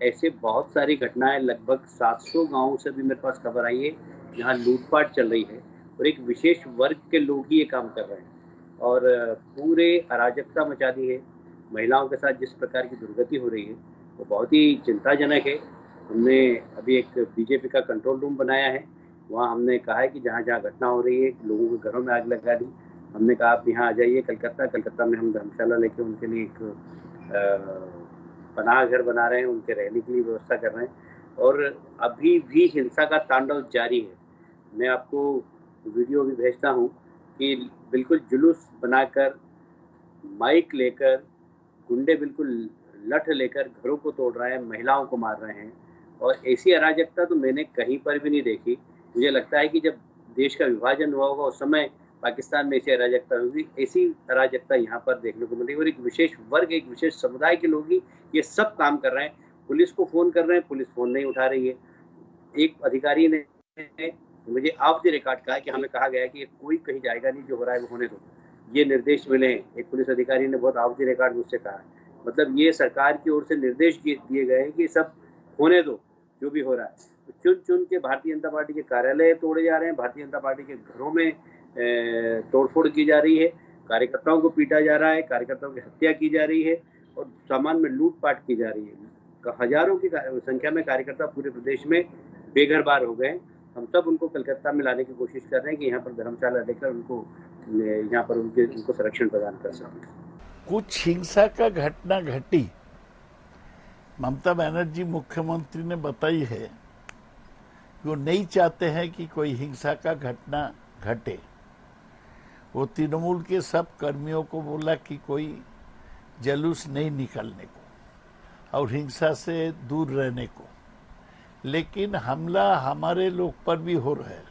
[SPEAKER 4] ऐसे बहुत सारी घटनाएं लगभग 700 गांवों से भी मेरे पास खबर आई है जहां लूटपाट चल रही है और एक विशेष वर्ग के लोग ही ये काम कर रहे हैं और पूरे अराजकता मचा दी है। महिलाओं के साथ जिस प्रकार की दुर्गति हो रही है वो बहुत ही चिंताजनक है। हमने अभी एक बीजेपी का कंट्रोल रूम बनाया है, वहाँ हमने कहा है कि जहाँ जहाँ घटना हो रही है लोगों के घरों में आग लगा दी। हमने कहा आप यहाँ आ जाइए कलकत्ता में हम धर्मशाला लेके उनके लिए एक पनाह घर बना रहे हैं, उनके रहने के लिए व्यवस्था कर रहे हैं और अभी भी हिंसा का तांडव जारी है। मैं आपको वीडियो भी भेजता हूँ कि बिल्कुल जुलूस बनाकर माइक लेकर गुंडे बिल्कुल लठ लेकर घरों को तोड़ रहे हैं, महिलाओं को मार रहे हैं और ऐसी अराजकता तो मैंने कहीं पर भी नहीं देखी। मुझे लगता है कि जब देश का विभाजन हुआ होगा उस समय पाकिस्तान में ऐसी अराजकता होगी, ऐसी अराजकता यहाँ पर देखने को मिली और एक विशेष वर्ग, एक विशेष समुदाय के लोग ही ये सब काम कर रहे हैं। पुलिस को फोन कर रहे हैं, पुलिस फोन नहीं उठा रही है। एक अधिकारी ने मुझे ऑफ द रिकॉर्ड कहा कि हमें कहा गया है कि कोई कहीं जाएगा नहीं, जो हो रहा है वो होने दो, ये निर्देश मिले हैं। एक पुलिस अधिकारी ने बहुत ऑफ द रिकॉर्ड मुझसे कहा है, मतलब ये सरकार की ओर से निर्देश दिए गए हैं कि सब होने दो जो भी हो रहा है। तो चुन चुन के भारतीय जनता पार्टी के कार्यालय तोड़े जा रहे हैं, भारतीय जनता पार्टी के घरों में तोड़फोड़ की जा रही है, कार्यकर्ताओं को पीटा जा रहा है, कार्यकर्ताओं की हत्या की जा रही है और सामान में लूटपाट की जा रही है। हजारों की संख्या में कार्यकर्ता पूरे प्रदेश में बेघर बार हो गए। हम सब उनको कलकत्ता में लाने की कोशिश कर रहे हैं कि यहाँ पर धर्मशाला लेकर उनको यहाँ पर उनको संरक्षण प्रदान कर सकें।
[SPEAKER 5] कुछ हिंसा का घटना घटी, ममता बनर्जी मुख्यमंत्री ने बताई है कि वो नहीं चाहते हैं कि कोई हिंसा का घटना घटे। वो तृणमूल के सब कर्मियों को बोला कि कोई जुलूस नहीं निकलने को और हिंसा से दूर रहने को, लेकिन हमला हमारे लोग पर भी हो रहा है।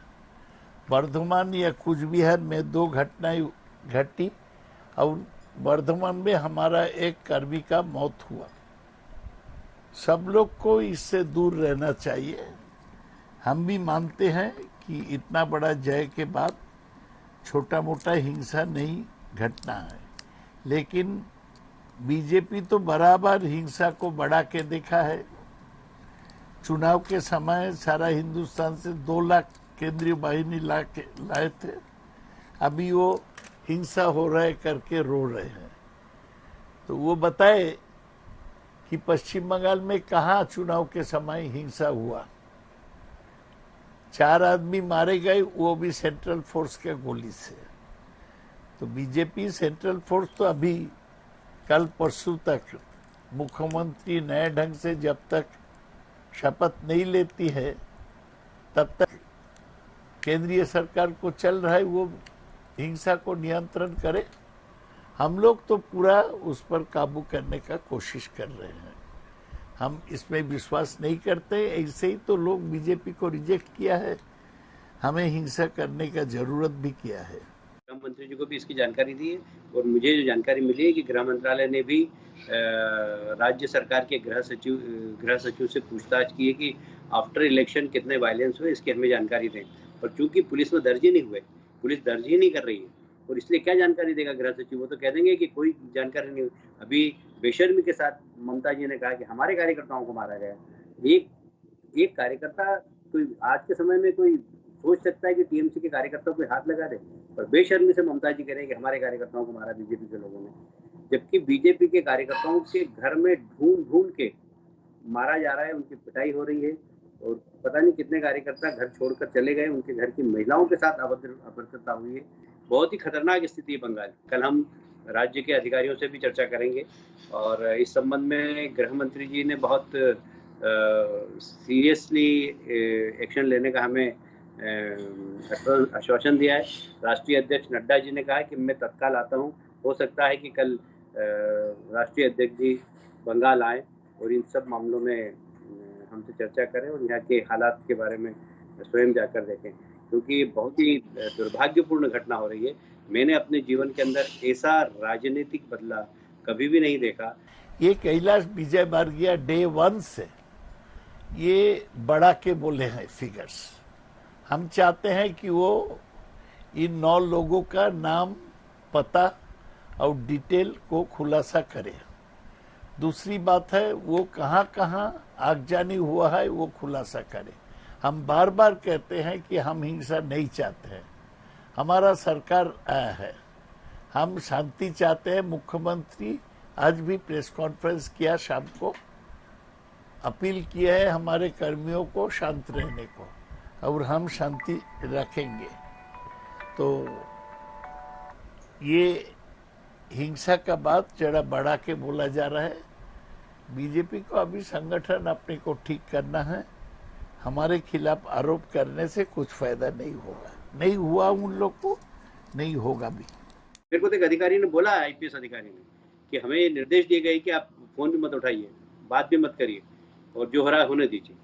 [SPEAKER 5] वर्धमान या कूच बिहार में 2 घटनाएं घटी और वर्धमान में हमारा एक कर्मी का मौत हुआ। सब लोग को इससे दूर रहना चाहिए। हम भी मानते हैं कि इतना बड़ा जय के बाद छोटा मोटा हिंसा नहीं घटना है, लेकिन बीजेपी तो बराबर हिंसा को बढ़ा के देखा है। चुनाव के समय सारा हिंदुस्तान से 2 लाख केंद्रीय बाहिनी लाए थे, अभी वो हिंसा हो रहा है करके रो रहे हैं। तो वो बताए कि पश्चिम बंगाल में कहां चुनाव के समय हिंसा हुआ। 4 आदमी मारे गए, वो भी सेंट्रल फोर्स के गोली से। तो बीजेपी सेंट्रल फोर्स तो अभी कल परसों तक मुख्यमंत्री नए ढंग से जब तक शपथ नहीं लेती है तब तक केंद्रीय सरकार को चल रहा है वो हिंसा को नियंत्रण करे। हम लोग तो पूरा उस पर काबू करने का कोशिश कर रहे हैं। हम इसमें विश्वास नहीं करते, ऐसे ही तो लोग बीजेपी को रिजेक्ट किया है, हमें हिंसा करने का जरूरत भी किया है।
[SPEAKER 4] गृह मंत्री जी को भी इसकी जानकारी दी है और मुझे जो जानकारी मिली है कि गृह मंत्रालय ने भी राज्य सरकार के गृह सचिव से पूछताछ की है कि आफ्टर इलेक्शन कितने वायलेंस हुए, इसकी हमें जानकारी दें। और चूंकि पुलिस में दर्ज ही नहीं हुए, पुलिस दर्ज ही नहीं कर रही है, और इसलिए क्या जानकारी देगा गृह सचिव? वो तो कह देंगे कि कोई जानकारी नहीं हुई। अभी बेशर्मी के साथ ममता जी ने कहा कि हमारे कार्यकर्ताओं को मारा गया। एक कार्यकर्ता, कोई आज के समय में कोई सोच सकता है कि टीएमसी के कार्यकर्ताओं को हाथ लगा दे? और बेशर्मी से ममता जी कह रहे हैं कि हमारे कार्यकर्ताओं को मारा बीजेपी के लोगों ने, जबकि बीजेपी के कार्यकर्ताओं के घर में ढूंढ के मारा जा रहा है, उनकी पिटाई हो रही है और पता नहीं कितने कार्यकर्ता घर छोड़कर चले गए, उनके घर की महिलाओं के साथ अभद्रता हुई है। बहुत ही खतरनाक स्थिति है बंगाल। कल हम राज्य के अधिकारियों से भी चर्चा करेंगे और इस संबंध में गृह मंत्री जी ने बहुत सीरियसली एक्शन लेने का हमें आश्वासन दिया है। राष्ट्रीय अध्यक्ष नड्डा जी ने कहा कि मैं तत्काल आता हूं। हो सकता है कि कल राष्ट्रीय अध्यक्ष जी बंगाल आए और इन सब मामलों में हमसे चर्चा करें और यहाँ के हालात के बारे में स्वयं जाकर देखें, क्योंकि बहुत ही दुर्भाग्यपूर्ण घटना हो रही है। मैंने अपने जीवन के अंदर ऐसा राजनीतिक बदलाव कभी भी नहीं देखा।
[SPEAKER 5] ये कैलाश विजयवर्गीय डे 1 से ये बढ़ा के बोले हैं फिगर्स। हम चाहते हैं कि वो इन 9 लोगों का नाम, पता और डिटेल को खुलासा करे। दूसरी बात है वो कहां कहां आगजनी हुआ है वो खुलासा करे। हम बार बार कहते हैं कि हम हिंसा नहीं चाहते हैं, हमारा सरकार आया है, हम शांति चाहते हैं। मुख्यमंत्री आज भी प्रेस कॉन्फ्रेंस किया, शाम को अपील किया है हमारे कर्मियों को शांत रहने को, और हम शांति रखेंगे। तो ये हिंसा का बात जरा बढ़ा के बोला जा रहा है। बीजेपी को अभी संगठन अपने को ठीक करना है। हमारे खिलाफ आरोप करने से कुछ फायदा नहीं होगा, नहीं हुआ उन लोग को, नहीं होगा भी।
[SPEAKER 4] मेरे को एक अधिकारी ने बोला, आईपीएस अधिकारी ने, कि हमें ये निर्देश दिए गए कि आप फोन भी मत उठाइए, बात भी मत करिए और जो हो रहा है होने दीजिए।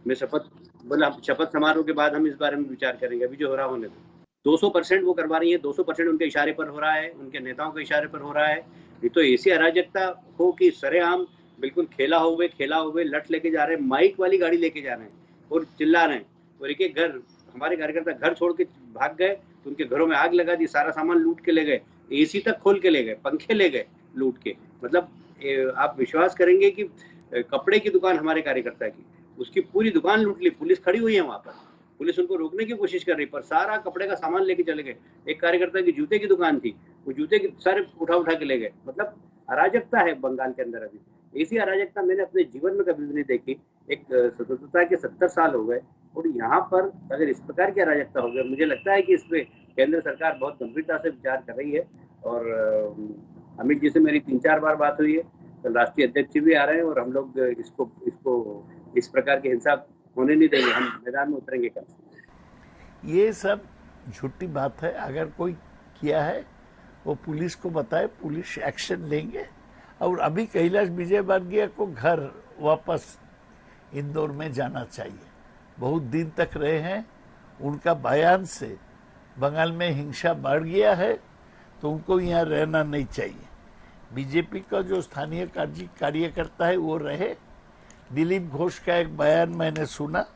[SPEAKER 4] मैं शपथ समारोह के बाद हम इस बारे में विचार करेंगे, अभी जो हो रहा होने दो। 200% वो करवा रही है, 200% उनके इशारे पर हो रहा है, उनके नेताओं के इशारे पर हो रहा है। ये तो ऐसी अराजकता हो कि सरेआम बिल्कुल खेला हुए लठ लेके जा रहे हैं, माइक वाली गाड़ी लेके जा रहे हैं और चिल्ला रहे हैं। और एक घर, हमारे कार्यकर्ता घर छोड़ के भाग गए तो उनके घरों में आग लगा दी, सारा सामान लूट के ले गए, एसी तक खोल के ले गए, पंखे ले गए लूट के। मतलब आप विश्वास करेंगे कि कपड़े की दुकान हमारे कार्यकर्ता की, उसकी पूरी दुकान लूट ली। पुलिस खड़ी हुई है वहां पर, पुलिस उनको रोकने की कोशिश कर रही, पर सारा कपड़े का सामान लेके चले गए। एक कार्यकर्ता की जूते की दुकान थी, वो जूते के सारे उठा के ले गए। मतलब अराजकता है बंगाल के अंदर। अभी ऐसी अराजकता मैंने अपने जीवन में कभी भी नहीं देखी। एक स्वतंत्रता के 70 साल हो गए और यहाँ पर अगर इस प्रकार की अराजकता हो गई, मुझे लगता है कि इस पे केंद्र सरकार बहुत गंभीरता से विचार कर रही है। और अमित जी से मेरी 3-4 बार बात हुई है, कल राष्ट्रीय अध्यक्ष भी आ रहे हैं और हम लोग इसको इस प्रकार की हिंसा होने नहीं देंगे, हम मैदान में उतरेंगे कल।
[SPEAKER 5] ये सब झूठी बात है। अगर कोई किया है वो पुलिस को बताए, पुलिस एक्शन लेंगे। और अभी कैलाश विजयवर्गीय को घर वापस इंदौर में जाना चाहिए। बहुत दिन तक रहे हैं, उनका बयान से बंगाल में हिंसा बढ़ गया है, तो उनको यहाँ रहना नहीं चाहिए। बीजेपी का जो स्थानीय कार्यकर्ता है वो रहे। दिलीप घोष का एक बयान मैंने सुना,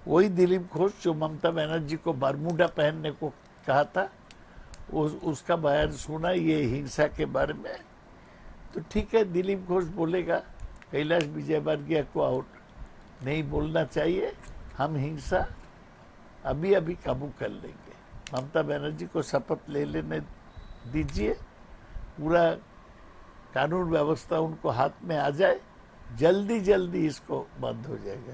[SPEAKER 5] वही दिलीप घोष जो ममता बनर्जी को बरमूडा पहनने को कहा था, उसका बयान सुना ये हिंसा के बारे में। तो ठीक है, दिलीप घोष बोलेगा, कैलाश विजयवर्गीय को आउट नहीं बोलना चाहिए। हम हिंसा अभी काबू कर लेंगे। ममता बनर्जी को शपथ ले लेने दीजिए, पूरा कानून व्यवस्था उनको हाथ में आ जाए, जल्दी जल्दी इसको बंद हो जाएगा।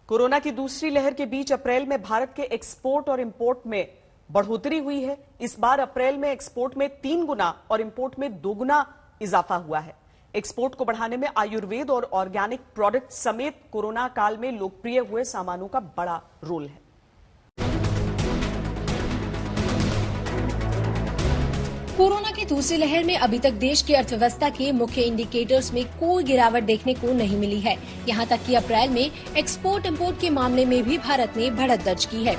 [SPEAKER 1] कोरोना की दूसरी लहर के बीच अप्रैल में भारत के एक्सपोर्ट और इंपोर्ट में बढ़ोतरी हुई है। इस बार अप्रैल में एक्सपोर्ट में 3 गुना और इंपोर्ट में 2 गुना इजाफा हुआ है। एक्सपोर्ट को बढ़ाने में आयुर्वेद और ऑर्गेनिक प्रोडक्ट समेत कोरोना काल में लोकप्रिय हुए सामानों का बड़ा रोल है।
[SPEAKER 3] कोरोना की दूसरी लहर में अभी तक देश की अर्थव्यवस्था के मुख्य इंडिकेटर्स में कोई गिरावट देखने को नहीं मिली है। यहां तक कि अप्रैल में एक्सपोर्ट इंपोर्ट के मामले में भी भारत ने बढ़त दर्ज की है।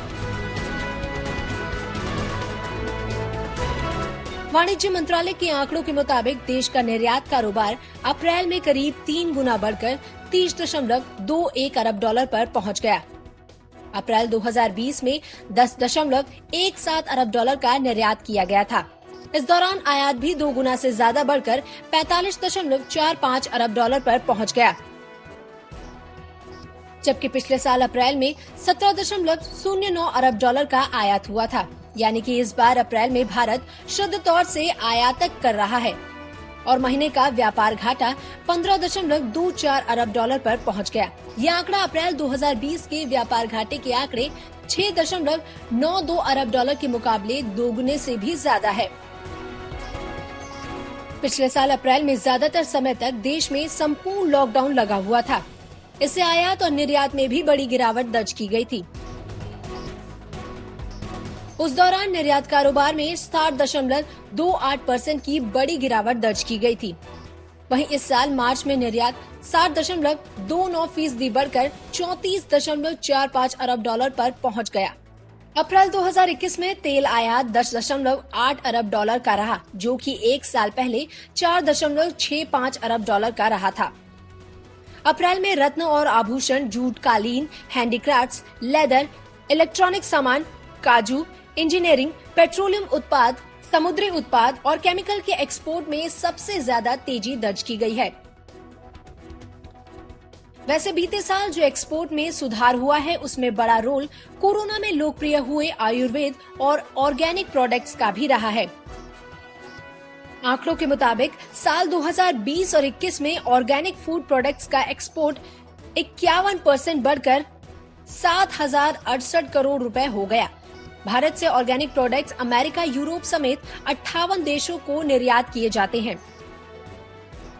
[SPEAKER 3] वाणिज्य मंत्रालय के आंकड़ों के मुताबिक देश का निर्यात कारोबार अप्रैल में करीब 3 गुना बढ़कर 30.21 अरब डॉलर पर पहुंच गया। अप्रैल 2020 में 10.17 अरब डॉलर का निर्यात किया गया था। इस दौरान आयात भी 2 गुना से ज्यादा बढ़कर 45.45 अरब डॉलर पर पहुंच गया, जबकि पिछले साल अप्रैल में 17.09 अरब डॉलर का आयात हुआ था। यानी कि इस बार अप्रैल में भारत शुद्ध तौर से आयातक कर रहा है और महीने का व्यापार घाटा 15.24 अरब डॉलर पर पहुंच गया। यह आंकड़ा अप्रैल 2020 के व्यापार घाटे के आंकड़े 6.92 अरब डॉलर के मुकाबले 2 गुने से भी ज्यादा है। पिछले साल अप्रैल में ज्यादातर समय तक देश में संपूर्ण लॉकडाउन लगा हुआ था। इससे आयात और निर्यात में भी बड़ी गिरावट दर्ज की गई थी। उस दौरान निर्यात कारोबार में 60.28% की बड़ी गिरावट दर्ज की गई थी। वहीं इस साल मार्च में निर्यात 60.29% बढ़कर 34.45 अरब डॉलर पर पहुंच गया। अप्रैल 2021 में तेल आयात 10.8 अरब डॉलर का रहा, जो कि एक साल पहले 4.65 अरब डॉलर का रहा था। अप्रैल में रत्न और आभूषण, जूट, कालीन, हैंडीक्राफ्ट्स, लेदर, इलेक्ट्रॉनिक सामान, काजू, इंजीनियरिंग, पेट्रोलियम उत्पाद, समुद्री उत्पाद और केमिकल के एक्सपोर्ट में सबसे ज्यादा तेजी दर्ज की गई है। वैसे बीते साल जो एक्सपोर्ट में सुधार हुआ है, उसमें बड़ा रोल कोरोना में लोकप्रिय हुए आयुर्वेद और ऑर्गेनिक प्रोडक्ट्स का भी रहा है। आंकड़ों के मुताबिक साल 2020 और 21 में ऑर्गेनिक फूड प्रोडक्ट्स का एक्सपोर्ट 51% बढ़कर 7,068 करोड़ रुपए हो गया। भारत से ऑर्गेनिक प्रोडक्ट्स अमेरिका, यूरोप समेत 58 देशों को निर्यात किए जाते हैं।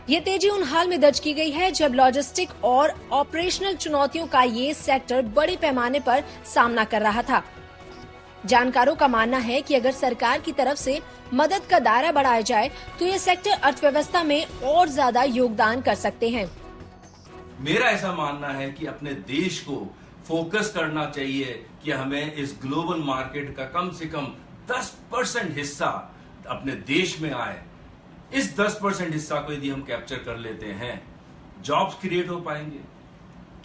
[SPEAKER 3] ये तेजी उन हाल में दर्ज की गई है जब लॉजिस्टिक और ऑपरेशनल चुनौतियों का ये सेक्टर बड़े पैमाने पर सामना कर रहा था। जानकारों का मानना है कि अगर सरकार की तरफ से मदद का दायरा बढ़ाया जाए तो ये सेक्टर अर्थव्यवस्था में और ज्यादा योगदान कर सकते हैं।
[SPEAKER 8] मेरा ऐसा मानना है कि अपने देश को फोकस करना चाहिए कि हमें इस ग्लोबल मार्केट का कम से कम 10% हिस्सा अपने देश में आए। इस 10% हिस्सा को यदि हम कैप्चर कर लेते हैं, जॉब्स क्रिएट हो पाएंगे,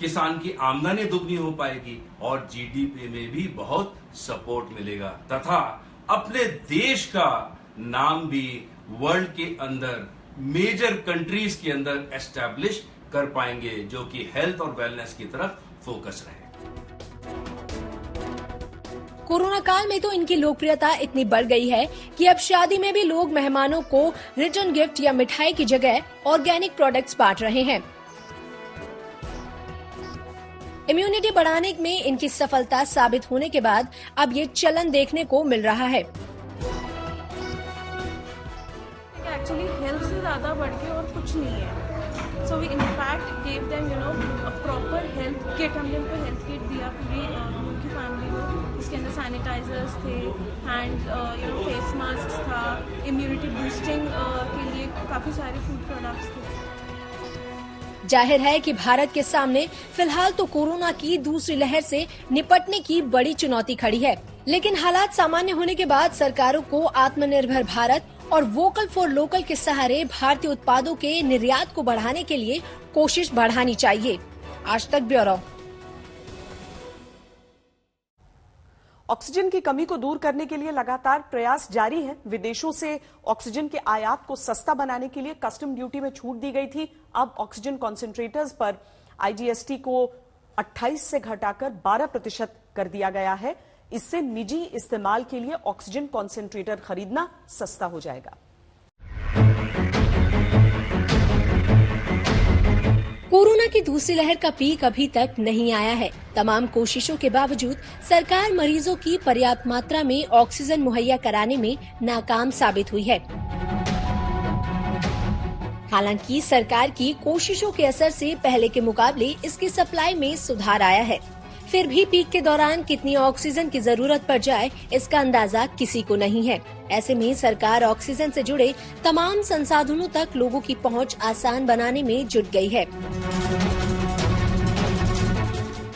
[SPEAKER 8] किसान की आमदनी दुगनी हो पाएगी और जीडीपी में भी बहुत सपोर्ट मिलेगा तथा अपने देश का नाम भी वर्ल्ड के अंदर मेजर कंट्रीज के अंदर एस्टैब्लिश कर पाएंगे, जो कि हेल्थ और वेलनेस की तरफ फोकस रहे।
[SPEAKER 3] कोरोना काल में तो इनकी लोकप्रियता इतनी बढ़ गई है कि अब शादी में भी लोग मेहमानों को रिटर्न गिफ्ट या मिठाई की जगह ऑर्गेनिक प्रोडक्ट्स बांट रहे हैं। इम्यूनिटी बढ़ाने में इनकी सफलता साबित होने के बाद अब ये चलन देखने को मिल रहा है।
[SPEAKER 9] एक्चुअली हेल्थ से ज्यादा बढ़ के और कुछ नहीं है। So we in fact gave them a proper health kit, हमने उनको हेल्थ किट दिया पूरी उनकी फैमिली को, जिसके अंदर सैनिटाइजर्स थे, हैंड फेस मास्क था, इम्यूनिटी बूस्टिंग के लिए काफी सारे फूड प्रोडक्ट्स थे।
[SPEAKER 3] जाहिर है कि भारत के सामने फिलहाल तो कोरोना की दूसरी लहर से निपटने की बड़ी चुनौती खड़ी है, लेकिन हालात सामान्य होने के बाद सरकारों को आत्मनिर्भर भारत और वोकल फॉर लोकल के सहारे भारतीय उत्पादों के निर्यात को बढ़ाने के लिए कोशिश बढ़ानी चाहिए। आज तक ब्यूरो।
[SPEAKER 1] ऑक्सीजन की कमी को दूर करने के लिए लगातार प्रयास जारी है। विदेशों से ऑक्सीजन के आयात को सस्ता बनाने के लिए कस्टम ड्यूटी में छूट दी गई थी। अब ऑक्सीजन कॉन्सेंट्रेटर्स पर आईजीएसटी को 28 से घटाकर 12% कर दिया गया है। इससे निजी इस्तेमाल के लिए ऑक्सीजन कॉन्सेंट्रेटर खरीदना सस्ता हो जाएगा।
[SPEAKER 3] कोरोना की दूसरी लहर का पीक अभी तक नहीं आया है। तमाम कोशिशों के बावजूद सरकार मरीजों की पर्याप्त मात्रा में ऑक्सीजन मुहैया कराने में नाकाम साबित हुई है। हालांकि सरकार की कोशिशों के असर से पहले के मुकाबले इसकी सप्लाई में सुधार आया है। फिर भी पीक के दौरान कितनी ऑक्सीजन की जरूरत पड़ जाए, इसका अंदाजा किसी को नहीं है। ऐसे में सरकार ऑक्सीजन से जुड़े तमाम संसाधनों तक लोगों की पहुंच आसान बनाने में जुट गई है।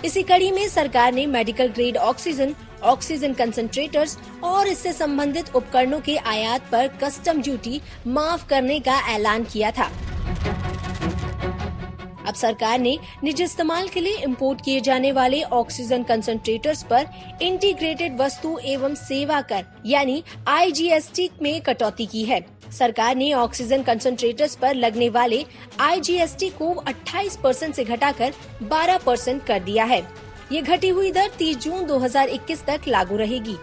[SPEAKER 3] इसी कड़ी में सरकार ने medical grade oxygen, oxygen concentrators और इससे संबंधित उपकरणों के आयात पर कस्टम ड्यूटी माफ करने का ऐलान किया था। अब सरकार ने निजी इस्तेमाल के लिए इंपोर्ट किए जाने वाले ऑक्सीजन कंसंट्रेटर्स पर इंटीग्रेटेड वस्तु एवं सेवा कर यानी IGST में कटौती की है। सरकार ने ऑक्सीजन कंसंट्रेटर्स पर लगने वाले IGST को 28% से घटाकर 12% कर दिया है। ये घटी हुई दर 30 जून 2021 तक लागू रहेगी।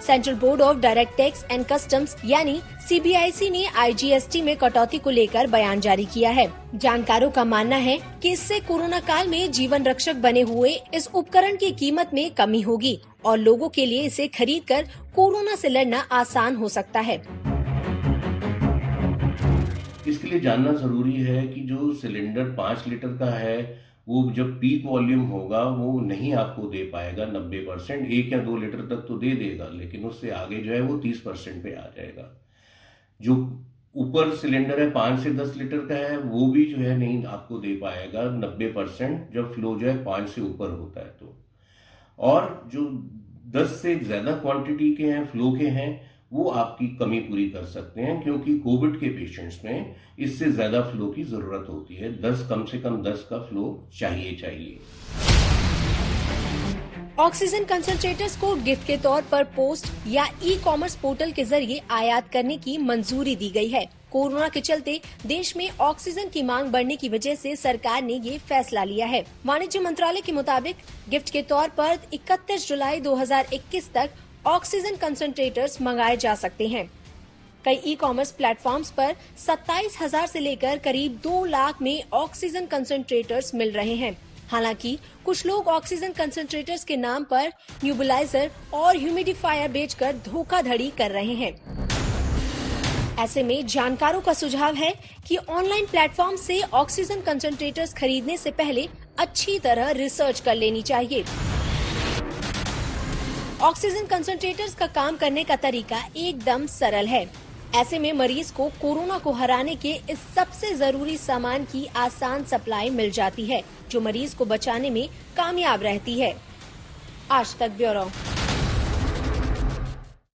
[SPEAKER 3] Central board of direct tax and customs यानी CBIC ने IGST में कटौती को लेकर बयान जारी किया है। जानकारों का मानना है कि इससे कोरोना काल में जीवन रक्षक बने हुए इस उपकरण की कीमत में कमी होगी और लोगों के लिए इसे खरीदकर कोरोना से लड़ना आसान हो सकता है।
[SPEAKER 10] इसके लिए जानना जरूरी है कि जो सिलेंडर 5 लीटर का है वो जब पीक वॉल्यूम होगा वो नहीं आपको दे पाएगा 90%, 1 या 2 लीटर तक तो दे देगा, लेकिन उससे आगे जो है वो 30% पे आ जाएगा। जो ऊपर सिलेंडर है 5 से 10 लीटर का है वो भी जो है नहीं आपको दे पाएगा 90% जब फ्लो जो है 5 से ऊपर होता है तो। और जो 10 से ज्यादा क्वांटिटी के हैं, फ्लो के हैं, वो आपकी कमी पूरी कर सकते हैं, क्योंकि कोविड के पेशेंट्स में इससे ज्यादा फ्लो की जरूरत होती है। 10 कम से कम 10 का फ्लो चाहिए।
[SPEAKER 3] ऑक्सीजन कंसंट्रेटर्स को गिफ्ट के तौर पर पोस्ट या ई-कॉमर्स पोर्टल के जरिए आयात करने की मंजूरी दी गई है। कोरोना के चलते देश में ऑक्सीजन की मांग बढ़ने की वजह से सरकार ने ये फैसला लिया है। वाणिज्य मंत्रालय के मुताबिक गिफ्ट के तौर पर 31 जुलाई 2021 तक ऑक्सीजन कंसंट्रेटर्स मंगाए जा सकते हैं। कई ई-कॉमर्स प्लेटफॉर्म्स पर 27,000 से लेकर करीब 2 लाख में ऑक्सीजन कंसंट्रेटर्स मिल रहे हैं। हालांकि कुछ लोग ऑक्सीजन कंसंट्रेटर्स के नाम पर न्यूबुलाइजर और ह्यूमिडिफायर बेचकर धोखाधड़ी कर रहे हैं। ऐसे में जानकारों का सुझाव है कि ऑनलाइन प्लेटफॉर्म से ऑक्सीजन कंसंट्रेटर्स खरीदने से पहले अच्छी तरह रिसर्च कर लेनी चाहिए। ऑक्सीजन कंसंट्रेटर्स का काम करने का तरीका एकदम सरल है। ऐसे में मरीज को कोरोना को हराने के इस सबसे जरूरी सामान की आसान सप्लाई मिल जाती है, जो मरीज को बचाने में कामयाब रहती है। आज तक ब्यूरो।